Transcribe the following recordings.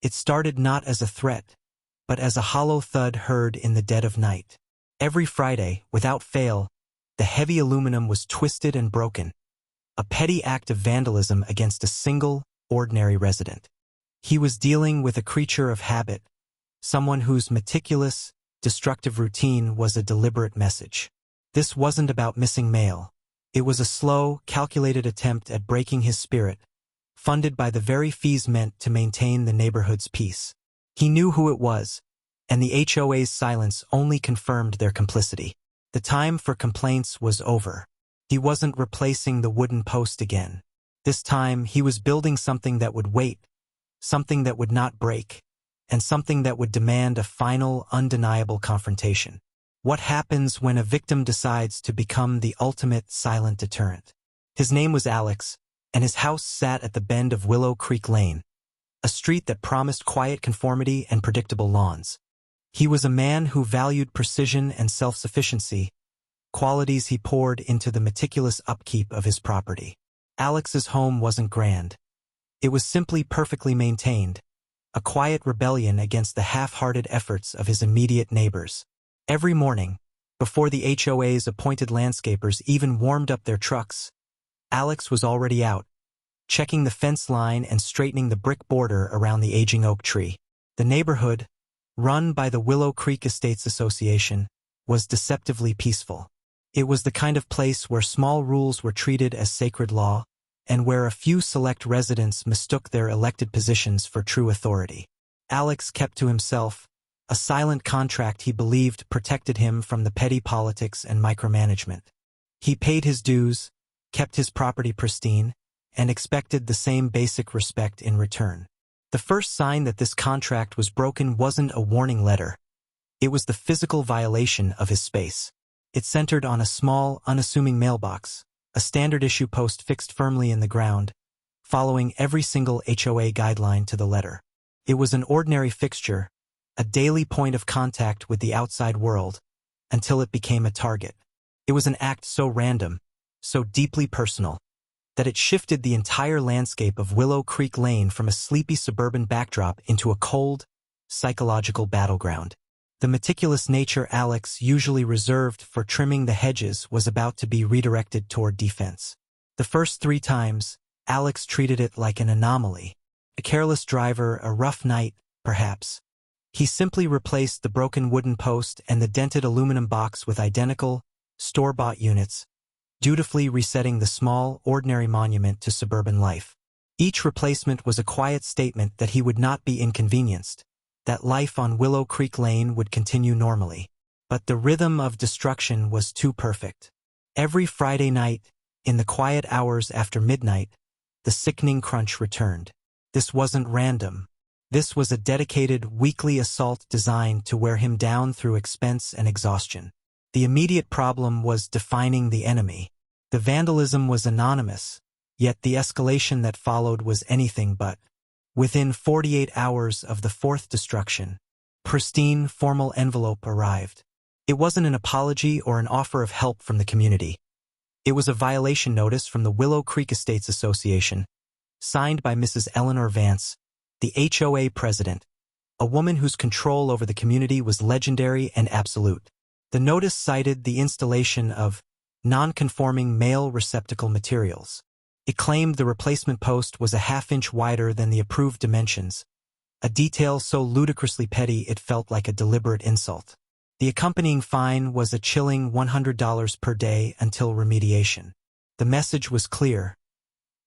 It started not as a threat, but as a hollow thud heard in the dead of night. Every Friday, without fail, the heavy aluminum was twisted and broken, a petty act of vandalism against a single, ordinary resident. He was dealing with a creature of habit, someone whose meticulous, destructive routine was a deliberate message. This wasn't about missing mail. It was a slow, calculated attempt at breaking his spirit, funded by the very fees meant to maintain the neighborhood's peace. He knew who it was, and the HOA's silence only confirmed their complicity. The time for complaints was over. He wasn't replacing the wooden post again. This time, he was building something that would wait, something that would not break, and something that would demand a final, undeniable confrontation. What happens when a victim decides to become the ultimate silent deterrent? His name was Alex, and his house sat at the bend of Willow Creek Lane, a street that promised quiet conformity and predictable lawns. He was a man who valued precision and self-sufficiency, qualities he poured into the meticulous upkeep of his property. Alex's home wasn't grand. It was simply perfectly maintained, a quiet rebellion against the half-hearted efforts of his immediate neighbors. Every morning, before the HOA's appointed landscapers even warmed up their trucks, Alex was already out, checking the fence line and straightening the brick border around the aging oak tree. The neighborhood, run by the Willow Creek Estates Association, was deceptively peaceful. It was the kind of place where small rules were treated as sacred law, and where a few select residents mistook their elected positions for true authority. Alex kept to himself, a silent contract he believed protected him from the petty politics and micromanagement. He paid his dues, kept his property pristine, and expected the same basic respect in return. The first sign that this contract was broken wasn't a warning letter. It was the physical violation of his space. It centered on a small, unassuming mailbox, a standard-issue post fixed firmly in the ground, following every single HOA guideline to the letter. It was an ordinary fixture, a daily point of contact with the outside world, until it became a target. It was an act so random, so deeply personal, that it shifted the entire landscape of Willow Creek Lane from a sleepy suburban backdrop into a cold, psychological battleground. The meticulous nature Alex usually reserved for trimming the hedges was about to be redirected toward defense. The first 3 times, Alex treated it like an anomaly. A careless driver, a rough night, perhaps. He simply replaced the broken wooden post and the dented aluminum box with identical, store-bought units, dutifully resetting the small, ordinary monument to suburban life. Each replacement was a quiet statement that he would not be inconvenienced, that life on Willow Creek Lane would continue normally. But the rhythm of destruction was too perfect. Every Friday night, in the quiet hours after midnight, the sickening crunch returned. This wasn't random. This was a dedicated, weekly assault designed to wear him down through expense and exhaustion. The immediate problem was defining the enemy. The vandalism was anonymous, yet the escalation that followed was anything but. Within 48 hours of the 4th destruction, pristine, formal envelope arrived. It wasn't an apology or an offer of help from the community. It was a violation notice from the Willow Creek Estates Association, signed by Mrs. Eleanor Vance, the HOA president, a woman whose control over the community was legendary and absolute. The notice cited the installation of non-conforming mail receptacle materials. It claimed the replacement post was a half-inch wider than the approved dimensions, a detail so ludicrously petty it felt like a deliberate insult. The accompanying fine was a chilling $100 per day until remediation. The message was clear.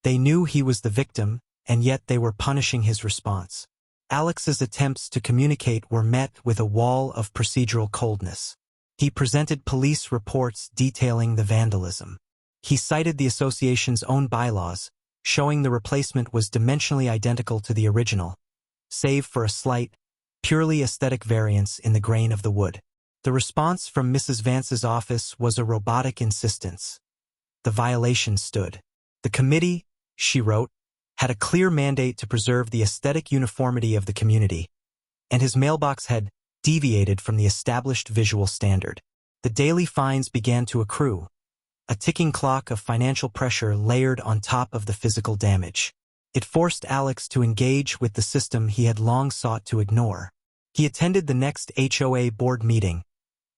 They knew he was the victim, and yet they were punishing his response. Alex's attempts to communicate were met with a wall of procedural coldness. He presented police reports detailing the vandalism. He cited the association's own bylaws, showing the replacement was dimensionally identical to the original, save for a slight, purely aesthetic variance in the grain of the wood. The response from Mrs. Vance's office was a robotic insistence. The violation stood. The committee, she wrote, had a clear mandate to preserve the aesthetic uniformity of the community, and his mailbox had deviated from the established visual standard. The daily fines began to accrue, a ticking clock of financial pressure layered on top of the physical damage. It forced Alex to engage with the system he had long sought to ignore. He attended the next HOA board meeting,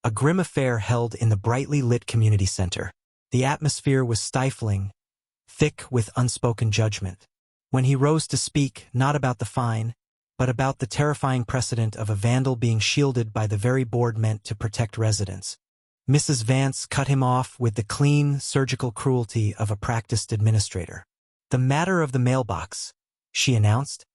a grim affair held in the brightly lit community center. The atmosphere was stifling, thick with unspoken judgment. When he rose to speak, not about the fine, but about the terrifying precedent of a vandal being shielded by the very board meant to protect residents, Mrs. Vance cut him off with the clean, surgical cruelty of a practiced administrator. "The matter of the mailbox," she announced,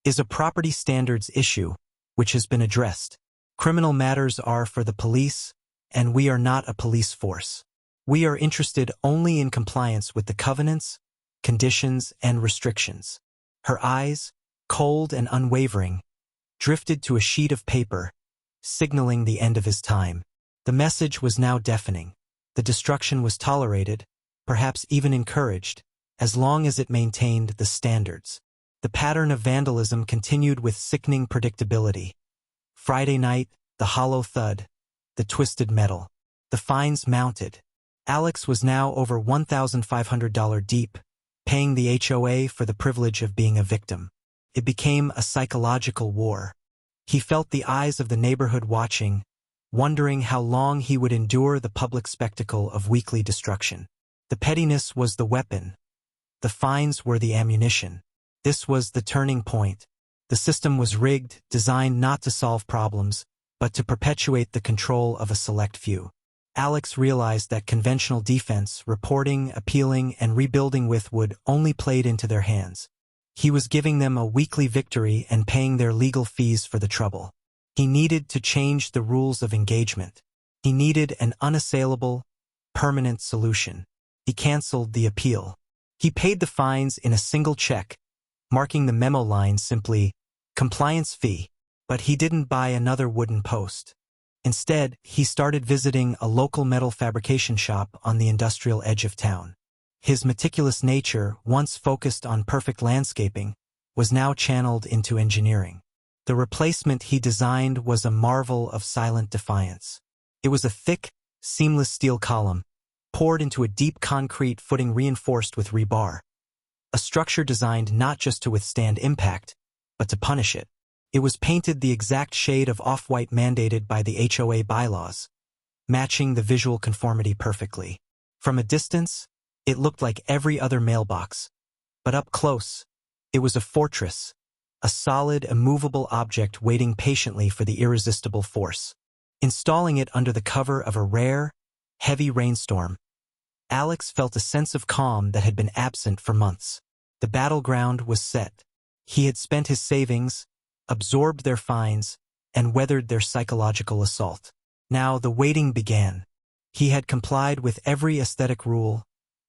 "is a property standards issue which has been addressed. Criminal matters are for the police, and we are not a police force. We are interested only in compliance with the covenants, conditions, and restrictions." Her eyes, cold and unwavering, drifted to a sheet of paper, signaling the end of his time. The message was now deafening. The destruction was tolerated, perhaps even encouraged, as long as it maintained the standards. The pattern of vandalism continued with sickening predictability. Friday night, the hollow thud, the twisted metal. The fines mounted. Alex was now over $1,500 deep, paying the HOA for the privilege of being a victim. It became a psychological war. He felt the eyes of the neighborhood watching, wondering how long he would endure the public spectacle of weekly destruction. The pettiness was the weapon. The fines were the ammunition. This was the turning point. The system was rigged, designed not to solve problems, but to perpetuate the control of a select few. Alex realized that conventional defense, reporting, appealing, and rebuilding with would only played into their hands. He was giving them a weekly victory and paying their legal fees for the trouble. He needed to change the rules of engagement. He needed an unassailable, permanent solution. He canceled the appeal. He paid the fines in a single check, marking the memo line simply, "compliance fee," but he didn't buy another wooden post. Instead, he started visiting a local metal fabrication shop on the industrial edge of town. His meticulous nature, once focused on perfect landscaping, was now channeled into engineering. The replacement he designed was a marvel of silent defiance. It was a thick, seamless steel column, poured into a deep concrete footing reinforced with rebar. A structure designed not just to withstand impact, but to punish it. It was painted the exact shade of off-white mandated by the HOA bylaws, matching the visual conformity perfectly. From a distance, it looked like every other mailbox, but up close, it was a fortress, a solid, immovable object waiting patiently for the irresistible force. Installing it under the cover of a rare, heavy rainstorm, Alex felt a sense of calm that had been absent for months. The battleground was set. He had spent his savings, absorbed their fines, and weathered their psychological assault. Now the waiting began. He had complied with every aesthetic rule,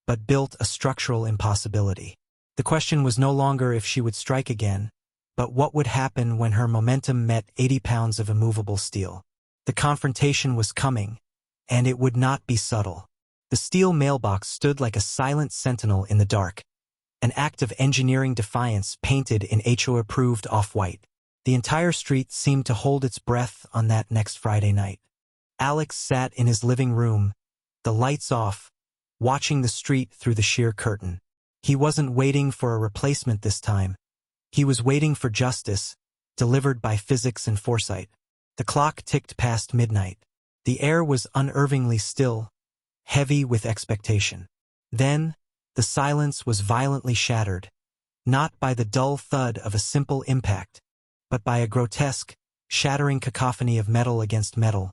but built a structural impossibility. The question was no longer if she would strike again, but what would happen when her momentum met 80 pounds of immovable steel. The confrontation was coming, and it would not be subtle. The steel mailbox stood like a silent sentinel in the dark, an act of engineering defiance painted in HOA-approved off-white. The entire street seemed to hold its breath on that next Friday night. Alex sat in his living room, the lights off, watching the street through the sheer curtain. He wasn't waiting for a replacement this time. He was waiting for justice, delivered by physics and foresight. The clock ticked past midnight. The air was unnervingly still, heavy with expectation. Then, the silence was violently shattered, not by the dull thud of a simple impact, but by a grotesque, shattering cacophony of metal against metal,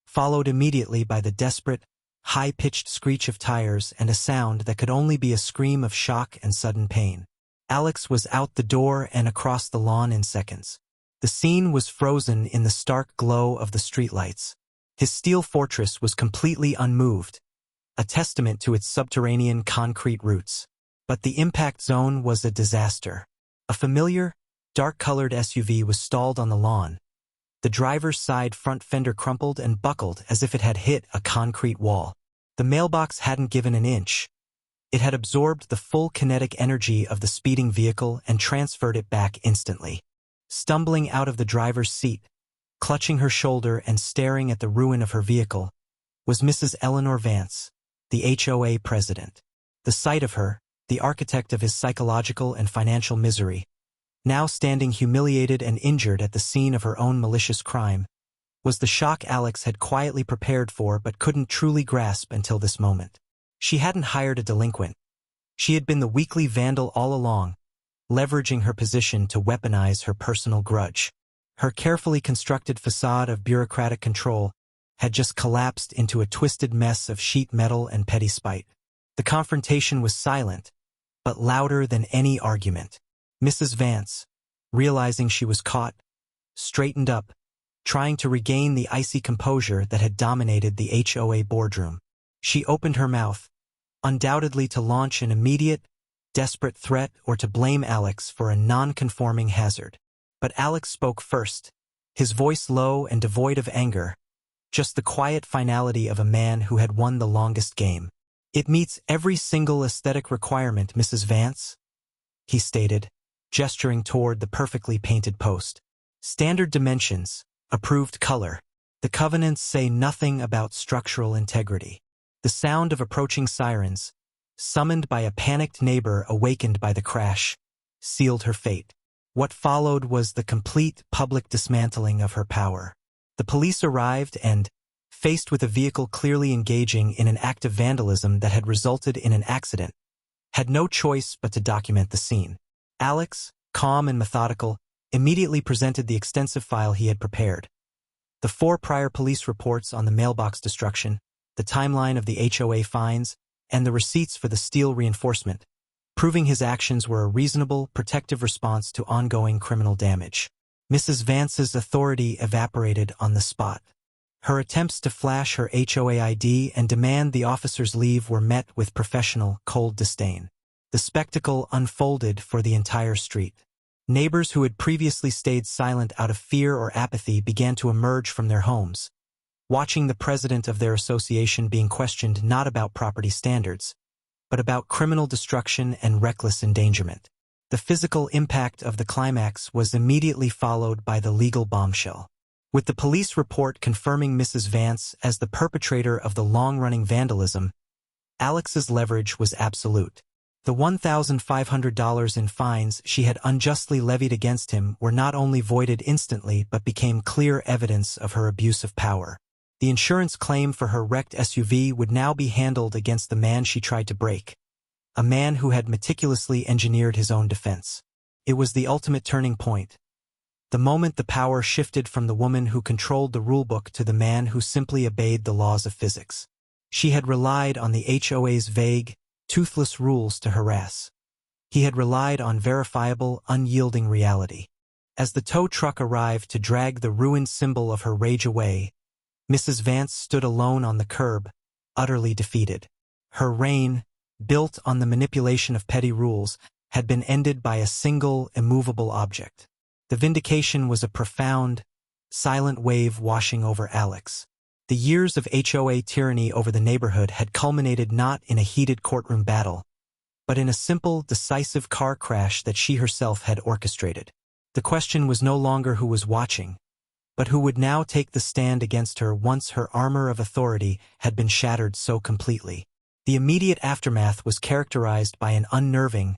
followed immediately by the desperate, high-pitched screech of tires and a sound that could only be a scream of shock and sudden pain. Alex was out the door and across the lawn in seconds. The scene was frozen in the stark glow of the streetlights. His steel fortress was completely unmoved, a testament to its subterranean concrete roots. But the impact zone was a disaster. A familiar, dark-colored SUV was stalled on the lawn. The driver's side front fender crumpled and buckled as if it had hit a concrete wall. The mailbox hadn't given an inch. It had absorbed the full kinetic energy of the speeding vehicle and transferred it back instantly. Stumbling out of the driver's seat, clutching her shoulder and staring at the ruin of her vehicle, was Mrs. Eleanor Vance, the HOA president. The sight of her, the architect of his psychological and financial misery, now standing humiliated and injured at the scene of her own malicious crime, was the shock Alex had quietly prepared for but couldn't truly grasp until this moment. She hadn't hired a delinquent. She had been the weakly vandal all along, leveraging her position to weaponize her personal grudge. Her carefully constructed facade of bureaucratic control had just collapsed into a twisted mess of sheet metal and petty spite. The confrontation was silent, but louder than any argument. Mrs. Vance, realizing she was caught, straightened up, trying to regain the icy composure that had dominated the HOA boardroom. She opened her mouth, undoubtedly to launch an immediate, desperate threat or to blame Alex for a non-conforming hazard. But Alex spoke first, his voice low and devoid of anger, just the quiet finality of a man who had won the longest game. "It meets every single aesthetic requirement, Mrs. Vance," he stated, gesturing toward the perfectly painted post. "Standard dimensions, approved color. The covenants say nothing about structural integrity." The sound of approaching sirens, summoned by a panicked neighbor awakened by the crash, sealed her fate. What followed was the complete public dismantling of her power. The police arrived and, faced with a vehicle clearly engaging in an act of vandalism that had resulted in an accident, had no choice but to document the scene. Alex, calm and methodical, immediately presented the extensive file he had prepared. The 4 prior police reports on the mailbox destruction, the timeline of the HOA fines, and the receipts for the steel reinforcement, proving his actions were a reasonable, protective response to ongoing criminal damage. Mrs. Vance's authority evaporated on the spot. Her attempts to flash her HOA ID and demand the officer's leave were met with professional, cold disdain. The spectacle unfolded for the entire street. Neighbors who had previously stayed silent out of fear or apathy began to emerge from their homes, watching the president of their association being questioned not about property standards, but about criminal destruction and reckless endangerment. The physical impact of the climax was immediately followed by the legal bombshell. With the police report confirming Mrs. Vance as the perpetrator of the long-running vandalism, Alex's leverage was absolute. The $1,500 in fines she had unjustly levied against him were not only voided instantly but became clear evidence of her abuse of power. The insurance claim for her wrecked SUV would now be handled against the man she tried to break, a man who had meticulously engineered his own defense. It was the ultimate turning point. The moment the power shifted from the woman who controlled the rulebook to the man who simply obeyed the laws of physics. She had relied on the HOA's vague, toothless rules to harass. He had relied on verifiable, unyielding reality. As the tow truck arrived to drag the ruined symbol of her rage away, Mrs. Vance stood alone on the curb, utterly defeated. Her reign, built on the manipulation of petty rules, had been ended by a single, immovable object. The vindication was a profound, silent wave washing over Alex. The years of HOA tyranny over the neighborhood had culminated not in a heated courtroom battle, but in a simple, decisive car crash that she herself had orchestrated. The question was no longer who was watching, but who would now take the stand against her once her armor of authority had been shattered so completely. The immediate aftermath was characterized by an unnerving,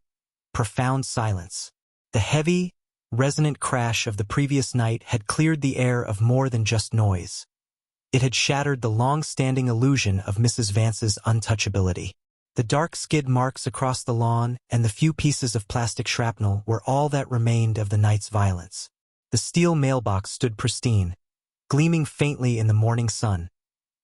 profound silence. The heavy, resonant crash of the previous night had cleared the air of more than just noise. It had shattered the long-standing illusion of Mrs. Vance's untouchability. The dark skid marks across the lawn and the few pieces of plastic shrapnel were all that remained of the night's violence. The steel mailbox stood pristine, gleaming faintly in the morning sun,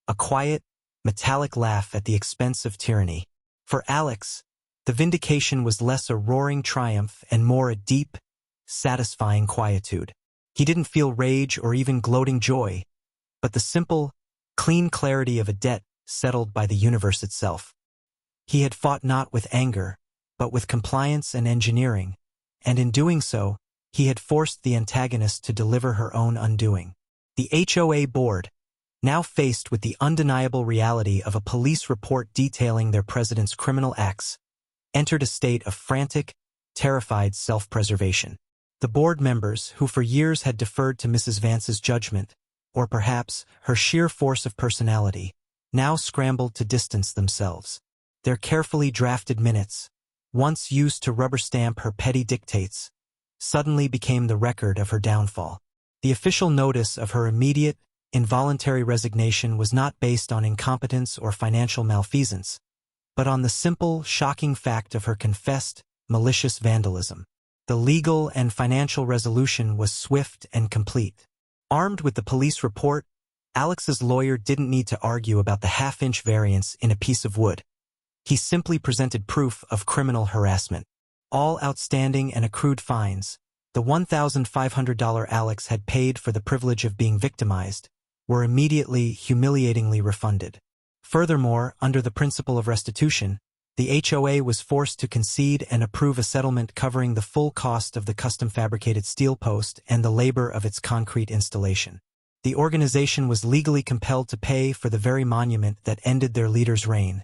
a quiet, metallic laugh at the expense of tyranny. For Alex, the vindication was less a roaring triumph and more a deep, satisfying quietude. He didn't feel rage or even gloating joy, but the simple, clean clarity of a debt settled by the universe itself. He had fought not with anger, but with compliance and engineering, and in doing so, he had forced the antagonist to deliver her own undoing. The HOA board, now faced with the undeniable reality of a police report detailing their president's criminal acts, entered a state of frantic, terrified self-preservation. The board members, who for years had deferred to Mrs. Vance's judgment, or perhaps her sheer force of personality, now scrambled to distance themselves. Their carefully drafted minutes, once used to rubber stamp her petty dictates, suddenly became the record of her downfall. The official notice of her immediate, involuntary resignation was not based on incompetence or financial malfeasance, but on the simple, shocking fact of her confessed, malicious vandalism. The legal and financial resolution was swift and complete. Armed with the police report, Alex's lawyer didn't need to argue about the half-inch variance in a piece of wood. He simply presented proof of criminal harassment. All outstanding and accrued fines, the $1,500 Alex had paid for the privilege of being victimized, were immediately, humiliatingly refunded. Furthermore, under the principle of restitution, the HOA was forced to concede and approve a settlement covering the full cost of the custom-fabricated steel post and the labor of its concrete installation. The organization was legally compelled to pay for the very monument that ended their leader's reign,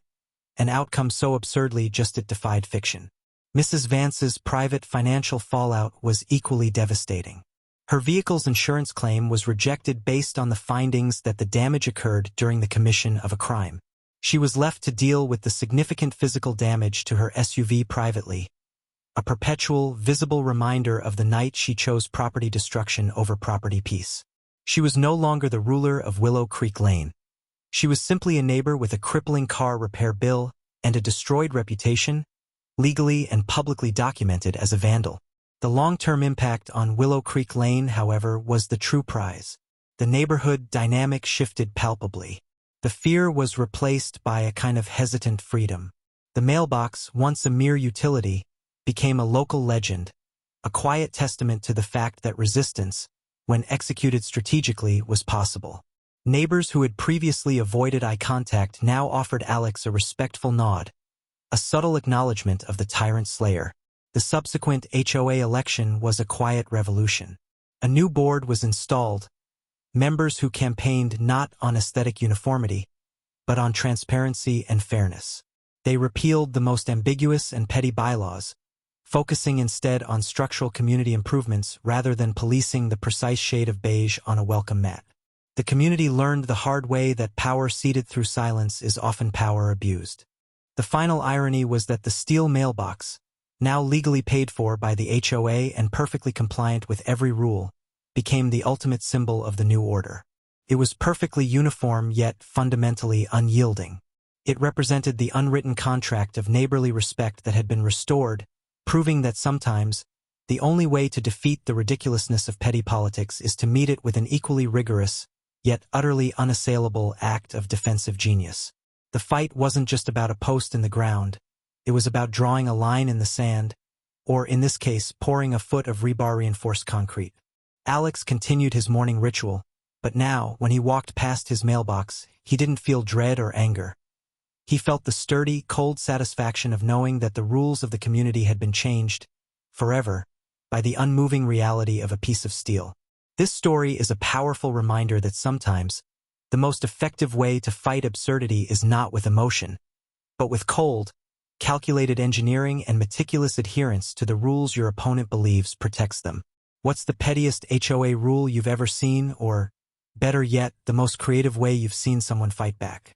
an outcome so absurdly just it defied fiction. Mrs. Vance's private financial fallout was equally devastating. Her vehicle's insurance claim was rejected based on the findings that the damage occurred during the commission of a crime. She was left to deal with the significant physical damage to her SUV privately, a perpetual, visible reminder of the night she chose property destruction over property peace. She was no longer the ruler of Willow Creek Lane. She was simply a neighbor with a crippling car repair bill and a destroyed reputation, legally and publicly documented as a vandal. The long-term impact on Willow Creek Lane, however, was the true prize. The neighborhood dynamic shifted palpably. The fear was replaced by a kind of hesitant freedom. The mailbox, once a mere utility, became a local legend, a quiet testament to the fact that resistance, when executed strategically, was possible. Neighbors who had previously avoided eye contact now offered Alex a respectful nod, a subtle acknowledgement of the tyrant slayer. The subsequent HOA election was a quiet revolution. A new board was installed, members who campaigned not on aesthetic uniformity, but on transparency and fairness. They repealed the most ambiguous and petty bylaws, focusing instead on structural community improvements rather than policing the precise shade of beige on a welcome mat. The community learned the hard way that power ceded through silence is often power abused. The final irony was that the steel mailbox, now legally paid for by the HOA and perfectly compliant with every rule, became the ultimate symbol of the new order. It was perfectly uniform yet fundamentally unyielding. It represented the unwritten contract of neighborly respect that had been restored, proving that sometimes, the only way to defeat the ridiculousness of petty politics is to meet it with an equally rigorous, yet utterly unassailable act of defensive genius. The fight wasn't just about a post in the ground, it was about drawing a line in the sand, or in this case, pouring a foot of rebar-reinforced concrete. Alex continued his morning ritual, but now, when he walked past his mailbox, he didn't feel dread or anger. He felt the sturdy, cold satisfaction of knowing that the rules of the community had been changed, forever, by the unmoving reality of a piece of steel. This story is a powerful reminder that sometimes, the most effective way to fight absurdity is not with emotion, but with cold, calculated engineering and meticulous adherence to the rules your opponent believes protects them. What's the pettiest HOA rule you've ever seen, or, better yet, the most creative way you've seen someone fight back?